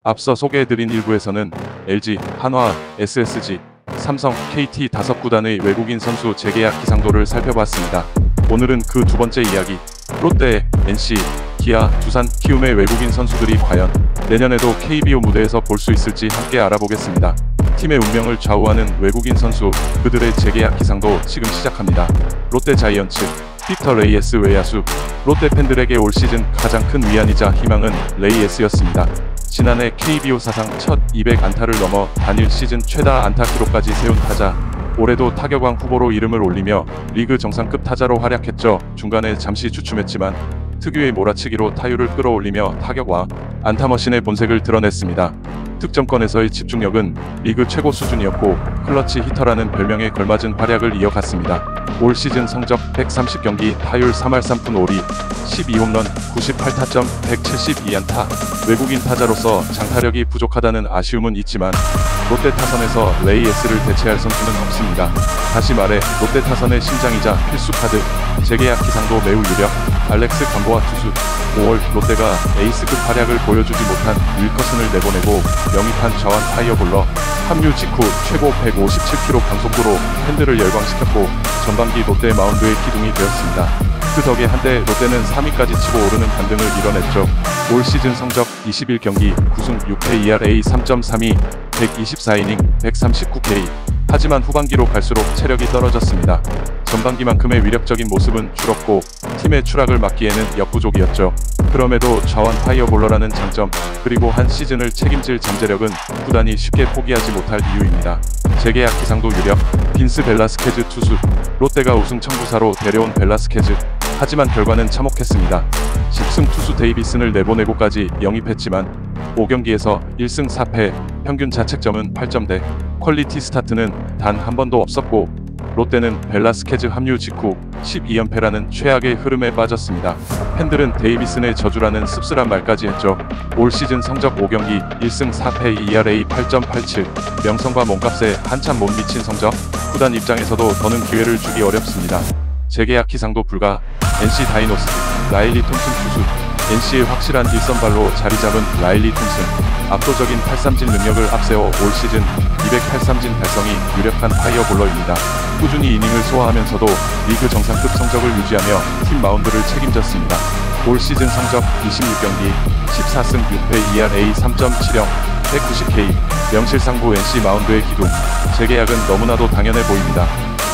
앞서 소개해드린 일부에서는 LG, 한화, SSG, 삼성, KT 5구단의 외국인 선수 재계약 기상도를 살펴봤습니다. 오늘은 그 두 번째 이야기, 롯데, NC, 기아, 두산, 키움의 외국인 선수들이 과연 내년에도 KBO 무대에서 볼 수 있을지 함께 알아보겠습니다. 팀의 운명을 좌우하는 외국인 선수, 그들의 재계약 기상도 지금 시작합니다. 롯데 자이언츠, 빅터 레이에스 외야수. 롯데 팬들에게 올 시즌 가장 큰 위안이자 희망은 레이에스였습니다. 지난해 KBO 사상 첫 200안타를 넘어 단일 시즌 최다 안타 기록까지 세운 타자. 올해도 타격왕 후보로 이름을 올리며 리그 정상급 타자로 활약했죠. 중간에 잠시 주춤했지만 특유의 몰아치기로 타율을 끌어올리며 타격왕, 안타머신의 본색을 드러냈습니다. 득점권에서의 집중력은 리그 최고 수준이었고 클러치 히터라는 별명에 걸맞은 활약을 이어갔습니다. 올 시즌 성적 130경기 타율 3할 3푼 5리 12홈런 98타점 172안타. 외국인 타자로서 장타력이 부족하다는 아쉬움은 있지만 롯데 타선에서 레이에스를 대체할 선수는 없습니다. 다시 말해 롯데 타선의 심장이자 필수 카드, 재계약 기상도 매우 유력. 알렉스 감보아 투수. 5월 롯데가 에이스급 활약을 보여주지 못한 윌커슨을 내보내고 영입한 좌완 파이어볼러. 합류 직후 최고 157km 강속구로 팬들을 열광시켰고 전반기 롯데 마운드의 기둥이 되었습니다. 그 덕에 한때 롯데는 3위까지 치고 오르는 반등을 이뤄냈죠. 올 시즌 성적 21경기 9승 6패 ERA 3.32, 124이닝 139K. 하지만 후반기로 갈수록 체력이 떨어졌습니다. 전반기만큼의 위력적인 모습은 줄었고 팀의 추락을 막기에는 역부족이었죠. 그럼에도 좌완 파이어볼러라는 장점, 그리고 한 시즌을 책임질 잠재력은 구단이 쉽게 포기하지 못할 이유입니다. 재계약 기상도 유력. 빈스 벨라스케즈 투수. 롯데가 우승 청구사로 데려온 벨라스케즈. 하지만 결과는 참혹했습니다. 10승 투수 데이비슨을 내보내고까지 영입했지만 5경기에서 1승 4패, 평균 자책점은 8점대. 퀄리티 스타트는 단 한 번도 없었고 롯데는 벨라스케즈 합류 직후 12연패라는 최악의 흐름에 빠졌습니다. 팬들은 데이비슨의 저주라는 씁쓸한 말까지 했죠. 올 시즌 성적 5경기 1승 4패 ERA 8.87. 명성과 몸값에 한참 못 미친 성적. 구단 입장에서도 더는 기회를 주기 어렵습니다. 재계약 기상도 불가. NC 다이노스, 라일리 톰슨 투수. NC의 확실한 일선발로 자리잡은 라일리 톰슨. 압도적인 탈삼진 능력을 앞세워 올 시즌 208삼진 달성이 유력한 파이어볼러입니다. 꾸준히 이닝을 소화하면서도 리그 정상급 성적을 유지하며 팀 마운드를 책임졌습니다. 올 시즌 성적 26경기 14승 6패 ERA 3.70, 190K. 명실상부 NC 마운드의 기둥. 재계약은 너무나도 당연해 보입니다.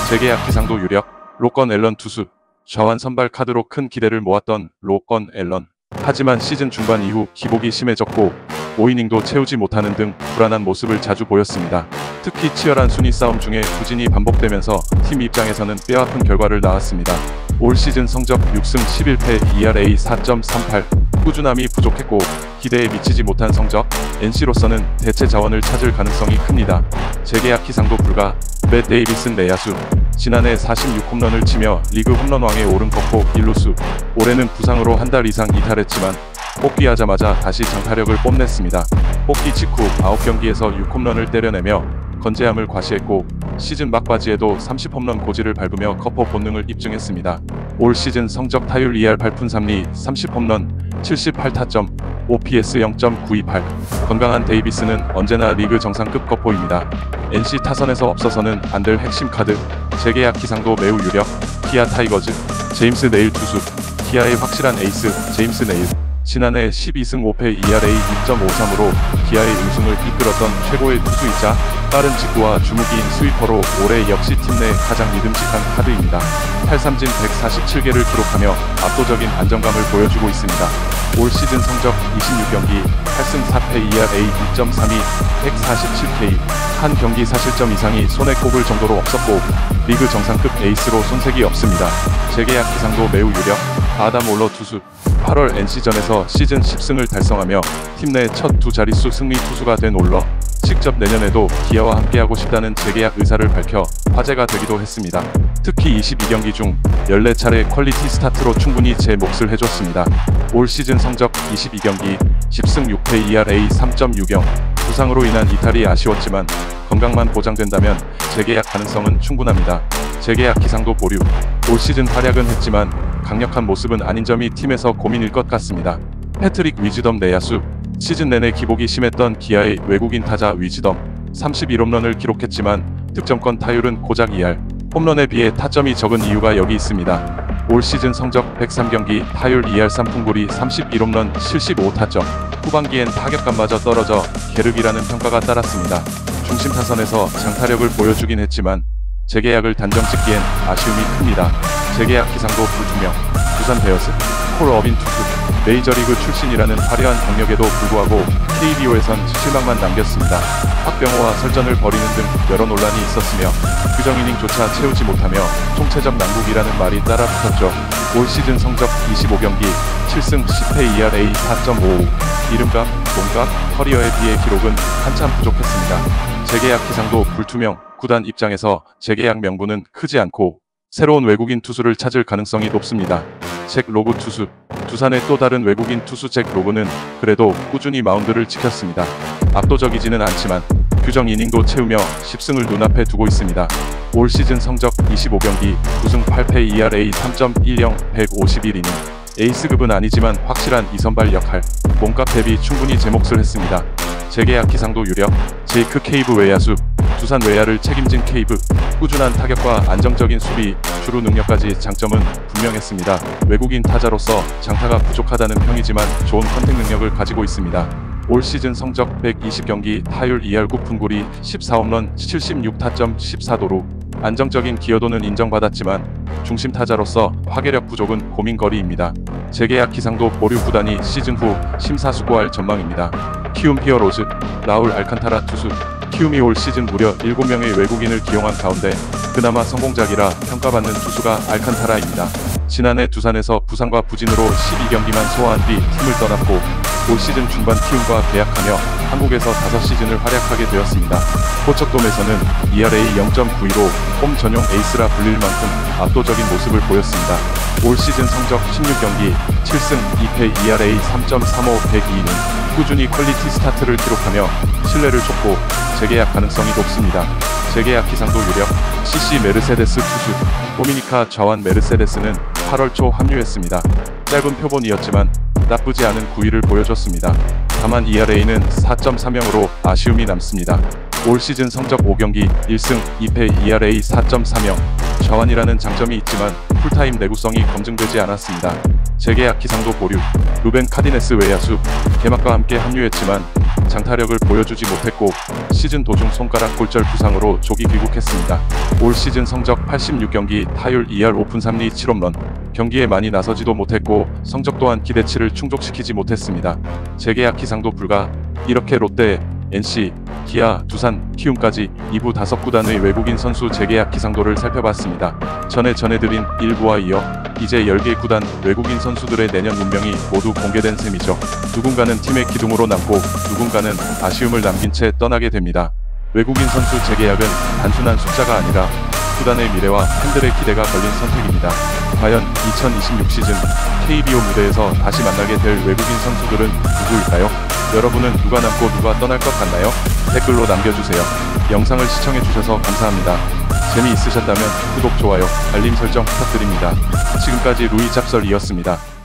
재계약 기상도 유력. 로건 앨런 투수. 좌완 선발 카드로 큰 기대를 모았던 로건 앨런. 하지만 시즌 중반 이후 기복이 심해졌고 5이닝도 채우지 못하는 등 불안한 모습을 자주 보였습니다. 특히 치열한 순위 싸움 중에 부진이 반복되면서 팀 입장에서는 뼈아픈 결과를 낳았습니다. 올 시즌 성적 6승 11패 ERA 4.38. 꾸준함이 부족했고 기대에 미치지 못한 성적. NC로서는 대체 자원을 찾을 가능성이 큽니다. 재계약 기상도 불가. 맷 데이비슨 내야수. 지난해 46홈런을 치며 리그 홈런왕에 오른 꺾고 1루수. 올해는 부상으로 한 달 이상 이탈했지만 복귀하자마자 다시 장타력을 뽐냈습니다. 복귀 직후 9경기에서 6홈런을 때려내며 건재함을 과시했고 시즌 막바지에도 30홈런 고지를 밟으며 커퍼 본능을 입증했습니다. 올 시즌 성적 타율 2할 8푼 3리 30홈런 78타점, OPS 0.928. 건강한 데이비스는 언제나 리그 정상급 거포입니다. NC 타선에서 없어서는 안 될 핵심 카드. 재계약 기상도 매우 유력. 기아 타이거즈, 제임스 네일 투수. 기아의 확실한 에이스, 제임스 네일. 지난해 12승 5패 ERA 6.53으로 기아의 우승을 이끌었던 최고의 투수이자 빠른 직구와 주무기인 스위퍼로 올해 역시 팀 내 가장 믿음직한 카드입니다. 탈삼진 147개를 기록하며 압도적인 안정감을 보여주고 있습니다. 올 시즌 성적 26경기 8승 4패 ERA 2.32, 147K. 한 경기 사실점 이상이 손에 꼽을 정도로 없었고 리그 정상급 에이스로 손색이 없습니다. 재계약 기상도 매우 유력. 아담 올러 투수. 8월 NC전에서 시즌 10승을 달성하며 팀 내 첫 두 자릿수 승리 투수가 된 올러. 직접 내년에도 기아와 함께하고 싶다는 재계약 의사를 밝혀 화제가 되기도 했습니다. 특히 22경기 중 14차례 퀄리티 스타트로 충분히 제 몫을 해줬습니다. 올 시즌 성적 22경기 10승 6패 ERA 3.60. 부상으로 인한 이탈이 아쉬웠지만 건강만 보장된다면 재계약 가능성은 충분합니다. 재계약 기상도 보류. 올 시즌 활약은 했지만 강력한 모습은 아닌 점이 팀에서 고민일 것 같습니다. 패트릭 위즈덤 내야수. 시즌 내내 기복이 심했던 기아의 외국인 타자 위즈덤 31홈런을 기록했지만 득점권 타율은 고작 2할, 홈런에 비해 타점이 적은 이유가 여기 있습니다. 올 시즌 성적 103경기 타율 2할 3푼9리 31홈런 75타점, 후반기엔 타격감마저 떨어져 계륵이라는 평가가 따랐습니다. 중심 타선에서 장타력을 보여주긴 했지만 재계약을 단정 짓기엔 아쉬움이 큽니다. 재계약 기상도 불투명, 두산 베어스, 폴 어빈 투수, 메이저리그 출신이라는 화려한 경력에도 불구하고 KBO에선 실망만 남겼습니다. 박병호와 설전을 벌이는 등 여러 논란이 있었으며 규정 이닝조차 채우지 못하며 총체적 난국이라는 말이 따라 붙었죠. 올 시즌 성적 25경기 7승 10패 ERA 4.55, 이름값, 몸값, 커리어에 비해 기록은 한참 부족했습니다. 재계약 기상도 불투명, 구단 입장에서 재계약 명분은 크지 않고 새로운 외국인 투수를 찾을 가능성이 높습니다. 잭 로그 투수, 두산의 또 다른 외국인 투수 잭 로그는 그래도 꾸준히 마운드를 지켰습니다. 압도적이지는 않지만 규정 이닝도 채우며 10승을 눈앞에 두고 있습니다. 올 시즌 성적 25경기 9승 8패 ERA 3.10, 151이닝. 에이스급은 아니지만 확실한 이선발 역할, 몸값 대비 충분히 제 몫을 했습니다. 재계약 기상도 유력, 제이크 케이브 외야수, 두산 외야를 책임진 케이브, 꾸준한 타격과 안정적인 수비, 주루 능력까지 장점은 분명했습니다. 외국인 타자로서 장타가 부족하다는 평이지만 좋은 컨택 능력을 가지고 있습니다. 올 시즌 성적 120경기 타율 2할 9푼 9리 14홈런 76타점 14도루, 안정적인 기여도는 인정받았지만 중심 타자로서 파괴력 부족은 고민거리입니다. 재계약 기상도 보류 구단이 시즌 후 심사숙고할 전망입니다. 키움 히어로즈, 라울 알칸타라 투수. 키움이 올 시즌 무려 7명의 외국인을 기용한 가운데 그나마 성공작이라 평가받는 투수가 알칸타라입니다. 지난해 두산에서 부상과 부진으로 12경기만 소화한 뒤 팀을 떠났고 올 시즌 중반 키움과 계약하며 한국에서 5시즌을 활약하게 되었습니다. 포척돔에서는 ERA 0.92로 홈 전용 에이스라 불릴 만큼 압도적인 모습을 보였습니다. 올 시즌 성적 16경기 7승 2패 ERA 3.35, 102이닝. 꾸준히 퀄리티 스타트를 기록하며 신뢰를 줬고 재계약 가능성이 높습니다. 재계약 기상도 유력, CC 메르세데스 투수. 도미니카 좌완 메르세데스는 8월 초 합류했습니다. 짧은 표본이었지만 나쁘지 않은 구위를 보여줬습니다. 다만 ERA는 4.30으로 아쉬움이 남습니다. 올 시즌 성적 5경기 1승 2패 ERA 4.30, 좌완이라는 장점이 있지만 풀타임 내구성이 검증되지 않았습니다. 재계약 기상도 보류, 루벤 카디네스 외야수, 개막과 함께 합류했지만 장타력을 보여주지 못했고 시즌 도중 손가락 골절 부상으로 조기 귀국했습니다. 올 시즌 성적 86경기 타율 2할 5푼 3리 7홈런, 경기에 많이 나서지도 못했고 성적 또한 기대치를 충족시키지 못했습니다. 재계약 기상도 불가. 이렇게 롯데, NC, 기아, 두산, 키움까지 2부 5구단의 외국인 선수 재계약 기상도를 살펴봤습니다. 전에 전해드린 일부와 이어 이제 10개 구단 외국인 선수들의 내년 운명이 모두 공개된 셈이죠. 누군가는 팀의 기둥으로 남고 누군가는 아쉬움을 남긴 채 떠나게 됩니다. 외국인 선수 재계약은 단순한 숫자가 아니라 구단의 미래와 팬들의 기대가 걸린 선택입니다. 과연 2026 시즌 KBO 무대에서 다시 만나게 될 외국인 선수들은 누구일까요? 여러분은 누가 남고 누가 떠날 것 같나요? 댓글로 남겨주세요. 영상을 시청해주셔서 감사합니다. 재미있으셨다면 구독, 좋아요, 알림 설정 부탁드립니다. 지금까지 루이 짭설이었습니다.